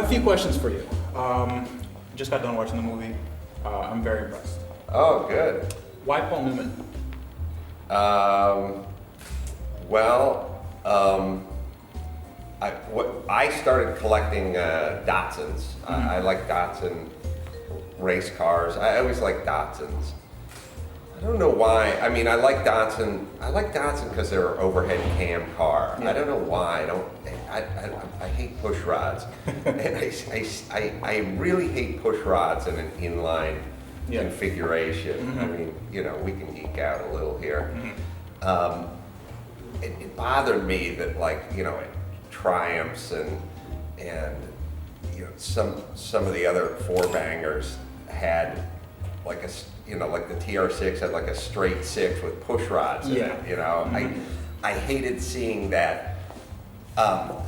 have a few questions for you. Just got done watching the movie. I'm very impressed. Oh, good. Why Paul Newman? Well, I started collecting Datsuns. I like Datsun race cars. I always like Datsuns. I don't know why. I mean, I like Datsun. I like Datsun because they're an overhead cam car. Yeah. I don't know why. I hate push rods, and I really hate push rods in an inline configuration. Mm-hmm. I mean, we can geek out a little here. Mm-hmm. It bothered me that, Triumphs and some of the other four bangers had like the TR6 had like a straight six with push rods in it. Mm-hmm. I hated seeing that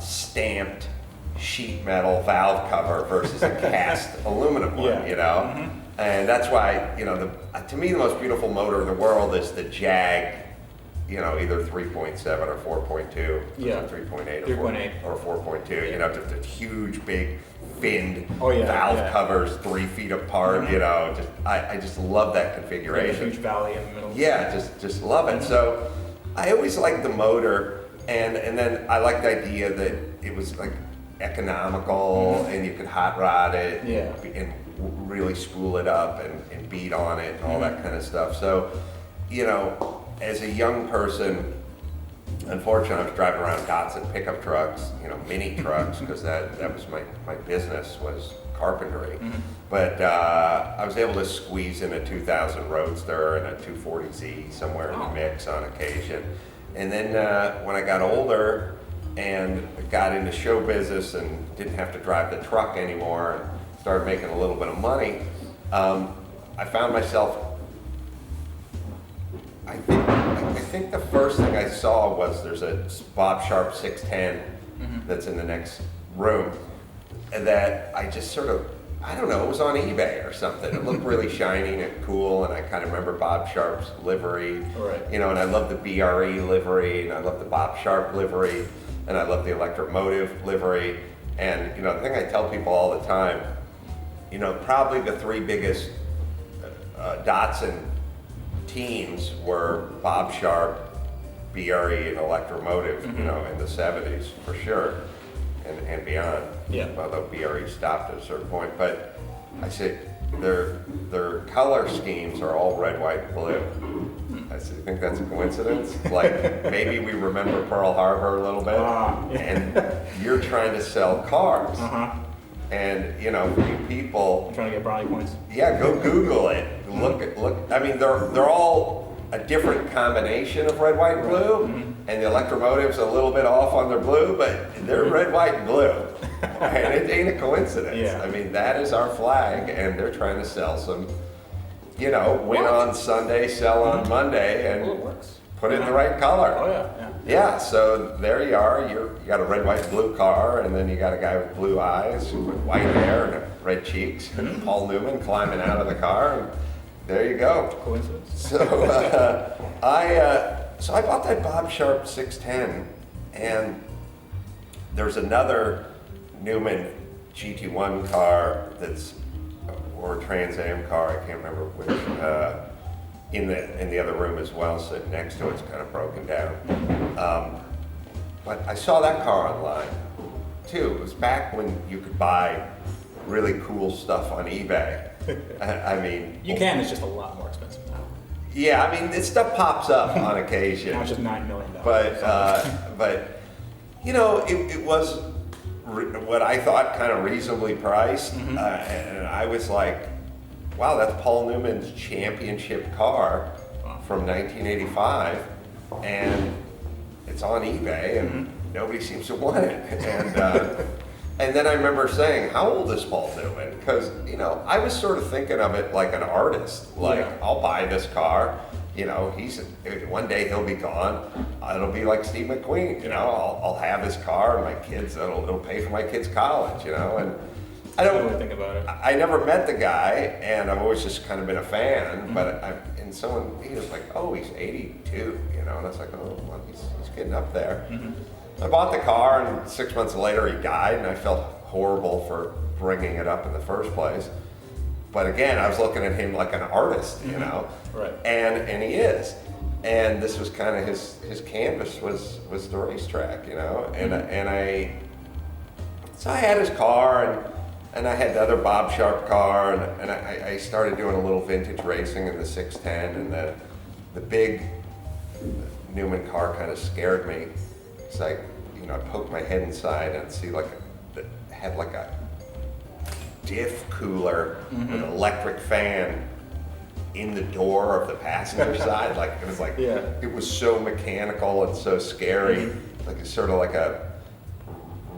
stamped sheet metal valve cover versus a cast aluminum one. Mm-hmm. And that's why to me the most beautiful motor in the world is the Jag. Either 3.7 or 4.2, yeah, 3.8 or 4.2. Just a huge, big, finned valve covers 3 feet apart. Mm-hmm. I just love that configuration. A huge valley in the middle. Yeah, just love it. So I always liked the motor, and then I liked the idea that it was like economical, and you could hot rod it, and really spool it up and beat on it and all that kind of stuff. So, as a young person, unfortunately, I was driving around Datsun pickup trucks, mini trucks, because that was my business, was carpentry. Mm-hmm. But I was able to squeeze in a 2000 Roadster and a 240Z somewhere in the mix on occasion. And then when I got older and got into show business and didn't have to drive the truck anymore and started making a little bit of money, I found myself, I think the first thing I saw was there's a Bob Sharp 610 that's in the next room, and that I just sort of, I don't know, it was on eBay or something. It looked really shiny and cool, and I kind of remember Bob Sharp's livery, right. And I love the BRE livery, and I love the Bob Sharp livery, and I love the automotive livery. And the thing I tell people all the time, probably the three biggest Datsun teams were Bob Sharp, BRE, and Electromotive, in the 70s for sure, and beyond. Yeah. Although BRE stopped at a certain point, but I say their color schemes are all red, white, and blue. I think that's a coincidence. Like maybe we remember Pearl Harbor a little bit, and you're trying to sell cars. And for you people, I'm trying to get brownie points. Yeah, go Google it. Look. I mean, they're all a different combination of red, white, and blue, and the Electromotive's a little bit off on their blue, but they're red, white, and blue, and it ain't a coincidence. Yeah. I mean, that is our flag, and they're trying to sell some, win on Sunday, sell on Monday, and it works. Put it in the right color. Oh yeah. Yeah, so there you are. You got a red, white, and blue car, and then you got a guy with blue eyes, with white hair and red cheeks, and Paul Newman climbing out of the car, and there you go. Coincidence. So I bought that Bob Sharp 610, and there's another Newman GT1 car or Trans Am car, I can't remember which. In the other room as well, sitting next to it's kind of broken down. But I saw that car online too. It was back when you could buy really cool stuff on eBay. I mean, you can. It's just a lot more expensive now. Yeah, I mean, this stuff pops up on occasion. Now it's just $9 million. But it was what I thought kind of reasonably priced, and I was like, wow, that's Paul Newman's championship car from 1985, and it's on eBay, and nobody seems to want it. And then I remember saying, how old is Paul Newman? Because, I was sort of thinking of it like an artist. Like, I'll buy this car, one day he'll be gone. It'll be like Steve McQueen, I'll have his car, and my kids, it'll pay for my kids' college, and I don't really think about it. I never met the guy, and I've always just kind of been a fan. But and someone, he was like, "Oh, he's 82," and I was like, "Oh, well, he's getting up there." I bought the car, and 6 months later, he died, and I felt horrible for bringing it up in the first place. But again, I was looking at him like an artist, you know, Right. and he is. And this was kind of his canvas was the racetrack, you know, so I had his car and I had the other Bob Sharp car and I started doing a little vintage racing in the 610 and the big Newman car kind of scared me. It's like, you know, I poked my head inside and I'd see it had like a diff cooler with an electric fan in the door of the passenger side. Like it was like, it was so mechanical and so scary. Like it's sort of like a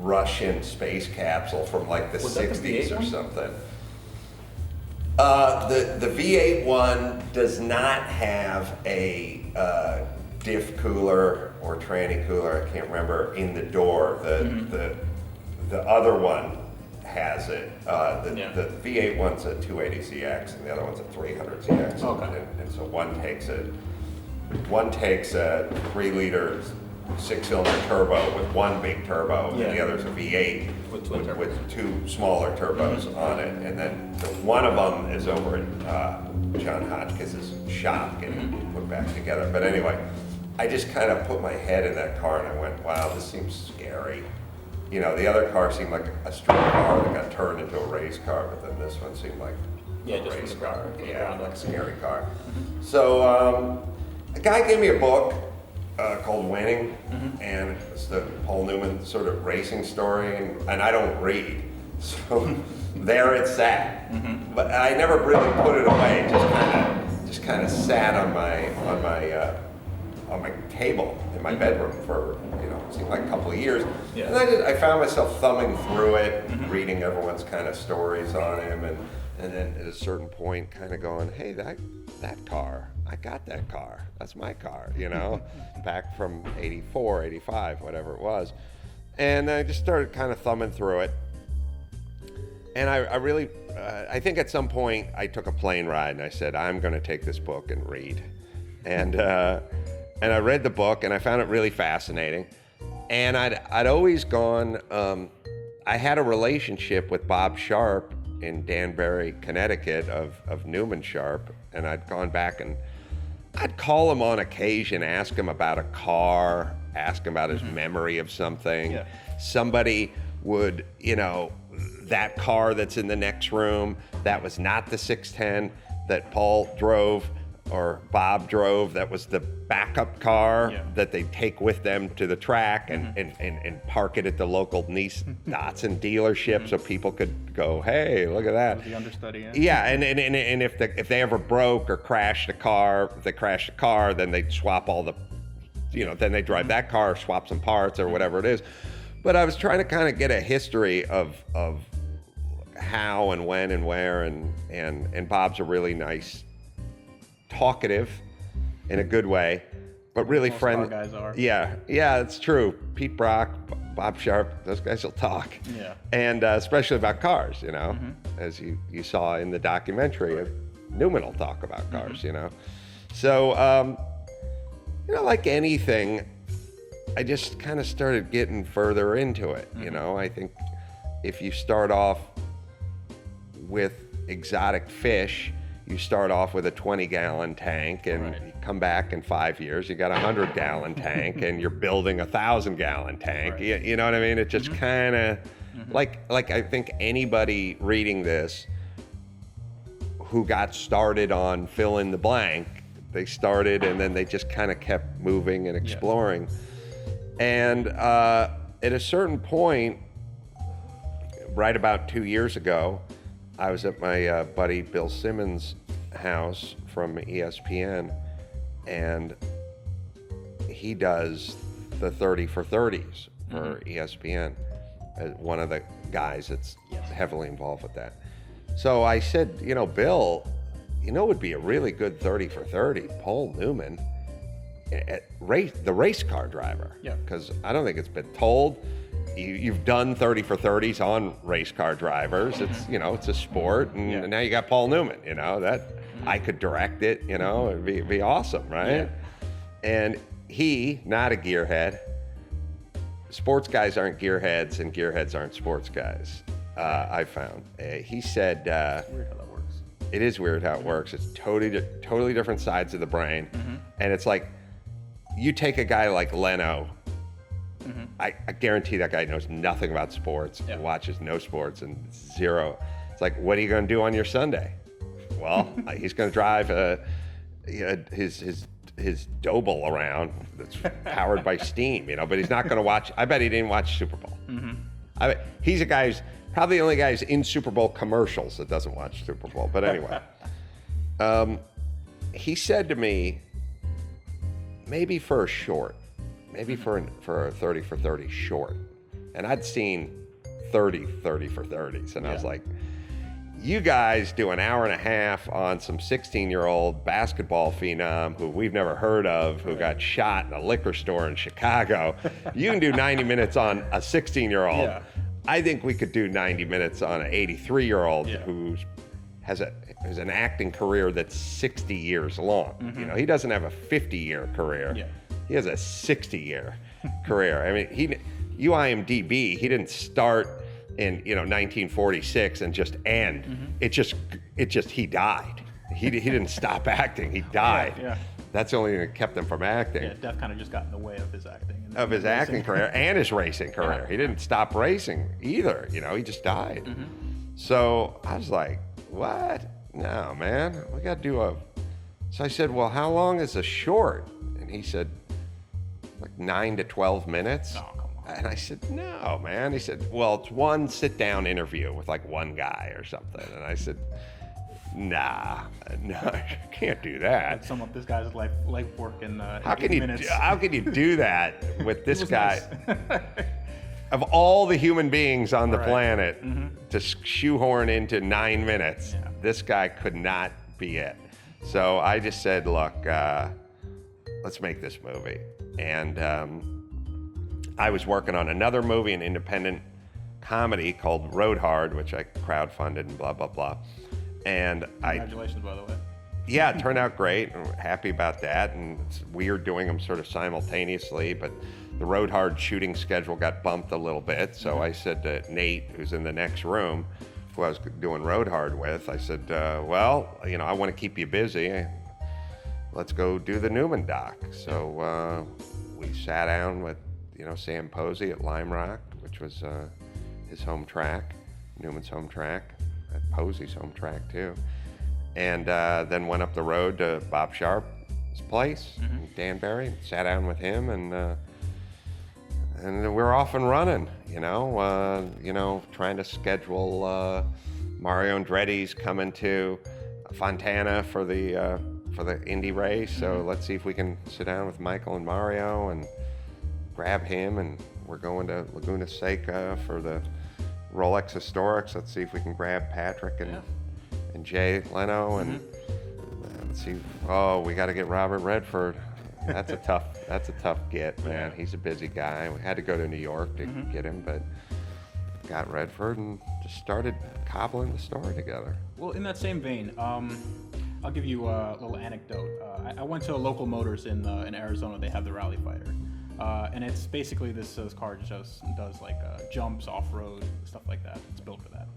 Russian space capsule from like the 60s or something. The V8 one does not have a diff cooler or tranny cooler, I can't remember, in the door. The other one has it. The V8 one's a 280ZX and the other one's a 300ZX. Okay. And so one takes a 3-liter 6-cylinder turbo with one big turbo, and the other's a V8 with two smaller turbos on it. And then one of them is over at John Hotchkiss's shop getting put back together. But anyway, I just kind of put my head in that car and I went, wow, this seems scary. You know, the other car seemed like a street car that got turned into a race car, but then this one seemed like a race car. Yeah, like a scary car. So a guy gave me a book called Winning, and it's the Paul Newman sort of racing story, and I don't read, so there it sat. But I never really put it away. It just kind of sat on my table in my bedroom for, you know, it seemed like a couple of years. And I found myself thumbing through it, reading everyone's kind of stories on him, and then at a certain point kind of going, hey, that car, I got that car. That's my car, you know, back from 84, 85, whatever it was. And I just started kind of thumbing through it. And I really, I think at some point I took a plane ride and I said, I'm going to take this book and read. And I read the book and I found it really fascinating. And I'd always gone, I had a relationship with Bob Sharp in Danbury, Connecticut of Newman Sharp. And I'd gone back and I'd call him on occasion, ask him about a car, ask him about his memory of something. Somebody would, you know, that car that's in the next room, that was not the 610 that Paul drove or Bob drove, that was the backup car that they take with them to the track and park it at the local Datsun dealership so people could go, hey, look at that. The understudy. And if they ever broke or crashed a car, if they crashed a car, then they'd swap all the, you know, then they drive that car, swap some parts or whatever it is. But I was trying to kind of get a history of how and when and where, and Bob's a really nice, talkative in a good way, but really friendly. Guys are. Yeah, it's true. Pete Brock, Bob Sharp, those guys will talk. And especially about cars, you know, as you saw in the documentary, Newman will talk about cars, you know. So, you know, like anything, I just kind of started getting further into it, you know. I think if you start off with exotic fish, you start off with a 20-gallon tank, and you come back in 5 years, you got a 100-gallon tank, and you're building a 1,000-gallon tank. You know what I mean? It just kind of, like I think anybody reading this who got started on fill in the blank, they started and then they just kind of kept moving and exploring. And at a certain point, right about 2 years ago, I was at my buddy Bill Simmons' house from ESPN, and he does the 30 for 30s for ESPN, one of the guys that's heavily involved with that. So I said, you know, Bill, you know, it would be a really good 30 for 30, Paul Newman, the race car driver. Because I don't think it's been told. You've done 30 for 30s on race car drivers. It's, you know, it's a sport, and now you got Paul Newman, you know, that I could direct it, you know, it'd be awesome, right? And he, not a gearhead, sports guys aren't gearheads and gearheads aren't sports guys. I found. He said, It's weird how that works. it is weird how it works. It's totally different sides of the brain. And it's like, you take a guy like Leno, I guarantee that guy knows nothing about sports, watches no sports and zero. It's like, what are you going to do on your Sunday? Well, he's going to drive his Doble around that's powered by steam, but he's not going to watch. I bet he didn't watch Super Bowl. I bet he's a guy who's probably the only guy who's in Super Bowl commercials that doesn't watch Super Bowl. But anyway, he said to me, maybe for a short, maybe for a 30 for 30 short. And I'd seen 30 for 30s. And I was like, you guys do an hour and a half on some 16-year-old basketball phenom who we've never heard of, who got shot in a liquor store in Chicago. You can do 90 minutes on a 16-year-old. Yeah. I think we could do 90 minutes on an 83-year-old who has an acting career that's 60 years long. He doesn't have a 50-year career. Yeah. He has a 60-year career. I mean, you IMDb, he didn't start in 1946 and just end. It just he died. He didn't stop acting. He died. Yeah. That's the only thing that kept him from acting. Yeah, death kind of just got in the way of his acting. Of his acting career and his racing career. He didn't stop racing either. He just died. So I was like, what? No, man, we got to do a. So I said, well, how long is a short? And he said, like 9 to 12 minutes. Oh, come on. And I said, no, man. He said, well, it's one sit-down interview with like one guy or something. And I said, nah, no, I can't do that. Sum up this guy's life work in How 8 minutes. How can you do that with this guy? Nice. Of all the human beings on the planet, to shoehorn into 9 minutes, this guy could not be it. So I just said, look, let's make this movie. And I was working on another movie, an independent comedy called Road Hard, which I crowdfunded and blah, blah, blah. And Congratulations, by the way. Yeah, it turned out great. I'm happy about that. And it's weird doing them sort of simultaneously, but the Road Hard shooting schedule got bumped a little bit. So I said to Nate, who's in the next room, who I was doing Road Hard with, I said, well, I want to keep you busy. Let's go do the Newman doc. So we sat down with, Sam Posey at Lime Rock, which was his home track, Newman's home track, at Posey's home track too. And then went up the road to Bob Sharp's place, in Danbury, sat down with him, and we're off and running, trying to schedule Mario Andretti's coming to Fontana for the Indy race. So let's see if we can sit down with Michael and Mario and grab him. And we're going to Laguna Seca for the Rolex Historics. Let's see if we can grab Patrick and Jay Leno and let's see. Oh, we got to get Robert Redford. That's a tough get, man. He's a busy guy. We had to go to New York to get him, but got Redford and just started cobbling the story together. Well, in that same vein, I'll give you a little anecdote. I went to Local Motors in Arizona. They have the Rally Fighter, and it's basically this car just does like jumps, off-road, stuff like that. It's built for that.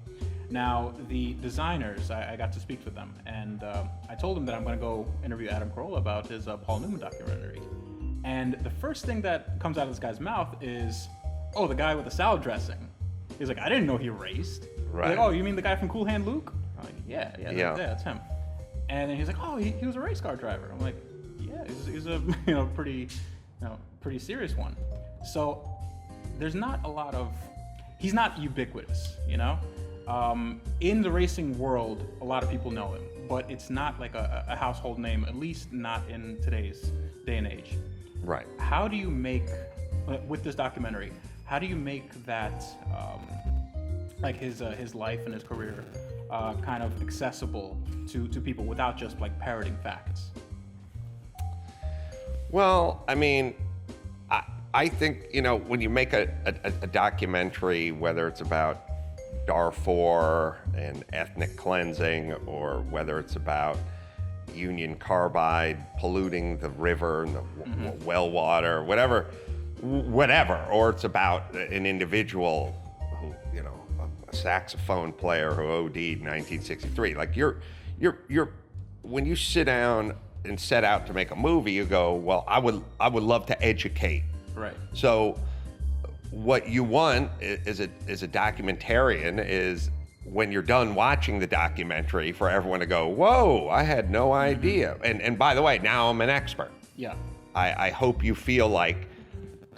Now, the designers, I got to speak with them, and I told them that I'm going to go interview Adam Carolla about his Paul Newman documentary. And the first thing that comes out of this guy's mouth is, oh, the guy with the salad dressing. He's like, I didn't know he raced. Right. Like, oh, you mean the guy from Cool Hand Luke? I'm like, yeah, that's him. And then he's like, oh, he was a race car driver. I'm like, yeah, he's a pretty serious one. So there's not a lot of, he's not ubiquitous, in the racing world, a lot of people know him, but it's not like a household name, at least not in today's day and age. Right. How do you make, with this documentary, how do you make that, like his life and his career, kind of accessible to people without just like parroting facts? Well, I mean, I think, when you make a documentary, whether it's about Darfur and ethnic cleansing, or whether it's about Union Carbide polluting the river and the well water, whatever whatever, or it's about an individual who, a saxophone player who OD'd in 1963. Like you're when you sit down and set out to make a movie, you go, well, I would love to educate. Right. So what you want is a documentarian is when you're done watching the documentary for everyone to go, whoa, I had no idea. And by the way, now I'm an expert. Yeah. I hope you feel like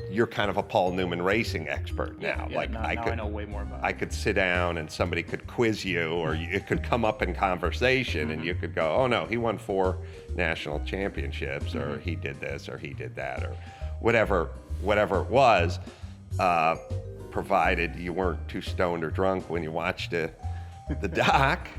you're kind of a Paul Newman racing expert now. Yeah, now I know way more about it. I could sit down and somebody could quiz you, or it could come up in conversation, and you could go, oh no, he won 4 national championships, or he did this, or he did that, or whatever it was, provided you weren't too stoned or drunk when you watched the doc.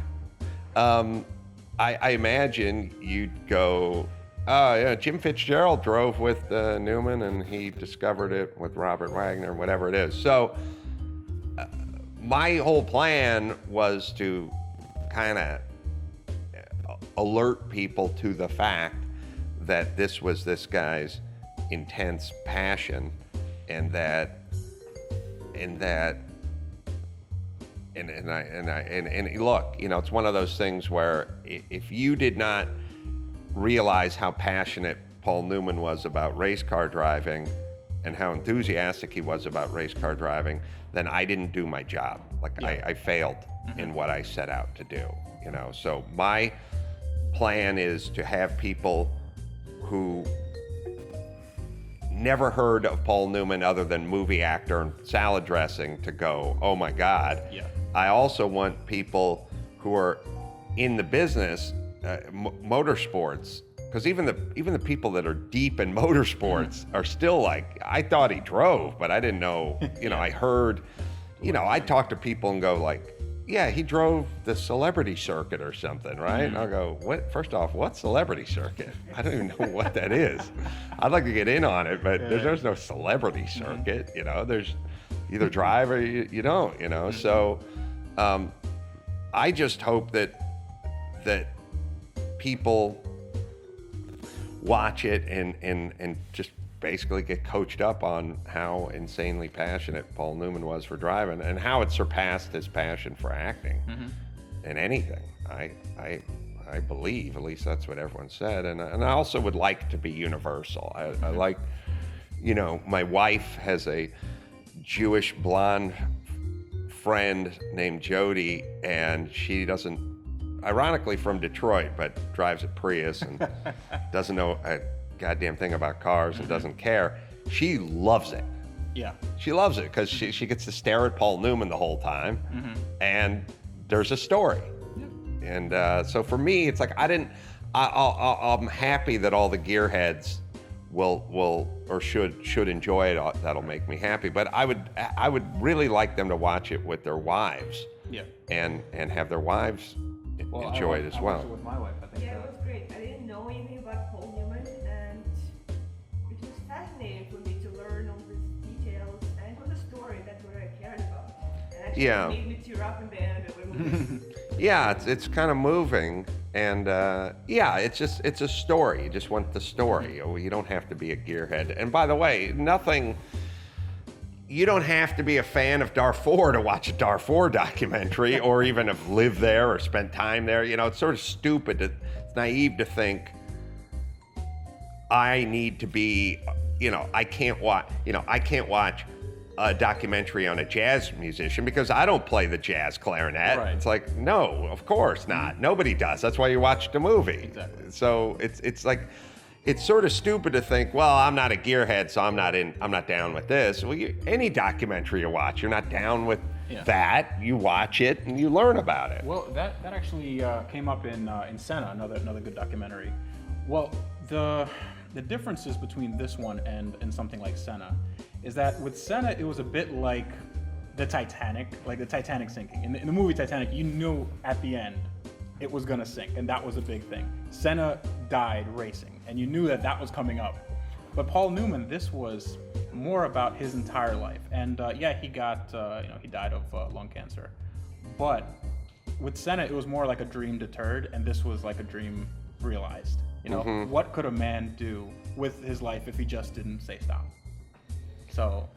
I imagine you'd go, oh yeah, Jim Fitzgerald drove with Newman, and he discovered it with Robert Wagner, whatever it is. So my whole plan was to kind of alert people to the fact that this was this guy's intense passion, and look, it's one of those things where if you did not realize how passionate Paul Newman was about race car driving and how enthusiastic he was about race car driving, then I didn't do my job. I failed in what I set out to do, So my plan is to have people who never heard of Paul Newman other than movie actor and salad dressing to go, oh my God. Yeah. I also want people who are in the business, motorsports, because even the people that are deep in motorsports are still like, I thought he drove, but I didn't know, I heard, I talk to people and go like, yeah, he drove the celebrity circuit or something, right? And I'll go, what? First off, what celebrity circuit? I don't even know what that is. I'd like to get in on it, but there's no celebrity circuit, there's either drive or you don't, So I just hope that people watch it and just basically get coached up on how insanely passionate Paul Newman was for driving and how it surpassed his passion for acting in anything. I believe, at least that's what everyone said. And I also would like to be universal. I like, my wife has a Jewish blonde friend named Jody, and she doesn't, ironically from Detroit, but drives a Prius and doesn't know a goddamn thing about cars and doesn't care. She loves it. Yeah. She loves it because she gets to stare at Paul Newman the whole time, and there's a story. Yeah. And so for me, it's like I'm happy that all the gearheads will or should enjoy it. That'll make me happy. But I would really like them to watch it with their wives. Yeah. And have their wives enjoy it as well. I watched it with my wife. I think. Yeah, it was great. I didn't know anything about Paul Newman, and it was fascinating for me to learn all these details, and it was a story that's what I cared about. And actually it made me tear up in the end of the movie. Yeah, it's kind of moving, and it's a story. You just want the story. You don't have to be a gearhead. And by the way, you don't have to be a fan of Darfur to watch a Darfur documentary or even have lived there or spent time there. It's sort of stupid. It's naive to think I need to be, I can't watch a documentary on a jazz musician because I don't play the jazz clarinet. Right. It's like, no, of course not. Nobody does. That's why you watched a movie. Exactly. So it's like, it's sort of stupid to think, well, I'm not a gearhead, so I'm not down with this. Well, any documentary you watch, you're not down with that. You watch it and you learn about it. Well, that actually came up in Senna, another good documentary. Well, the differences between this one and something like Senna is that with Senna, it was a bit like the Titanic sinking. In the movie Titanic, you knew at the end it was gonna sink, and that was a big thing. Senna died racing, and you knew that was coming up. But Paul Newman, this was more about his entire life. And he got, he died of lung cancer. But with Senna, it was more like a dream deterred, and this was like a dream realized. What could a man do with his life if he just didn't say stop? So,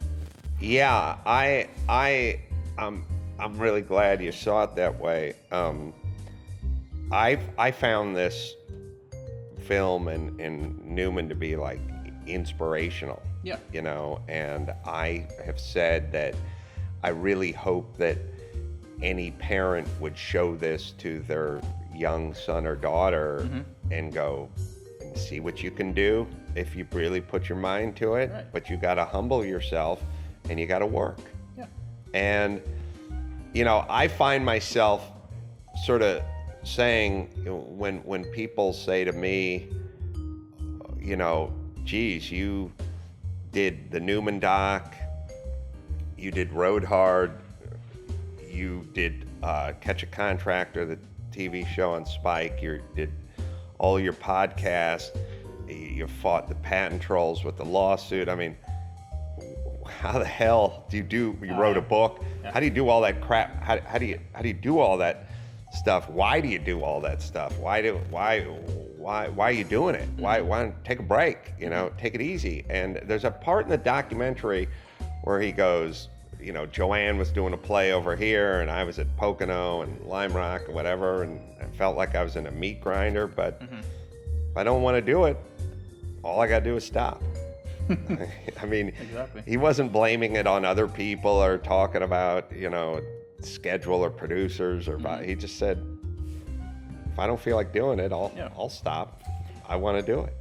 yeah, I'm really glad you saw it that way. I found this film and Newman to be like inspirational. yeah. You know, and I have said that I really hope that any parent would show this to their young son or daughter and go, see what you can do if you really put your mind to it, Right. but you got to humble yourself and you got to work. Yeah. And, you know, I find myself sort of saying, when people say to me, you know, geez, you did the Newman doc, you did Road Hard, you did Catch a Contractor, the TV show on Spike, you did all your podcasts, you fought the patent trolls with the lawsuit. I mean, how the hell do you wrote a book? Yeah. How do you do all that crap? How do you do all that stuff? Why do you do all that stuff? Why are you doing it? Why don't take a break? You know, take it easy. And there's a part in the documentary where he goes, you know, Joanne was doing a play over here, and I was at Pocono and Lime Rock and whatever, and I felt like I was in a meat grinder. But if I don't want to do it, all I got to do is stop. I mean, Exactly. he wasn't blaming it on other people or talking about, you know, schedule or producers or he just said, if I don't feel like doing it, I'll stop. I want to do it.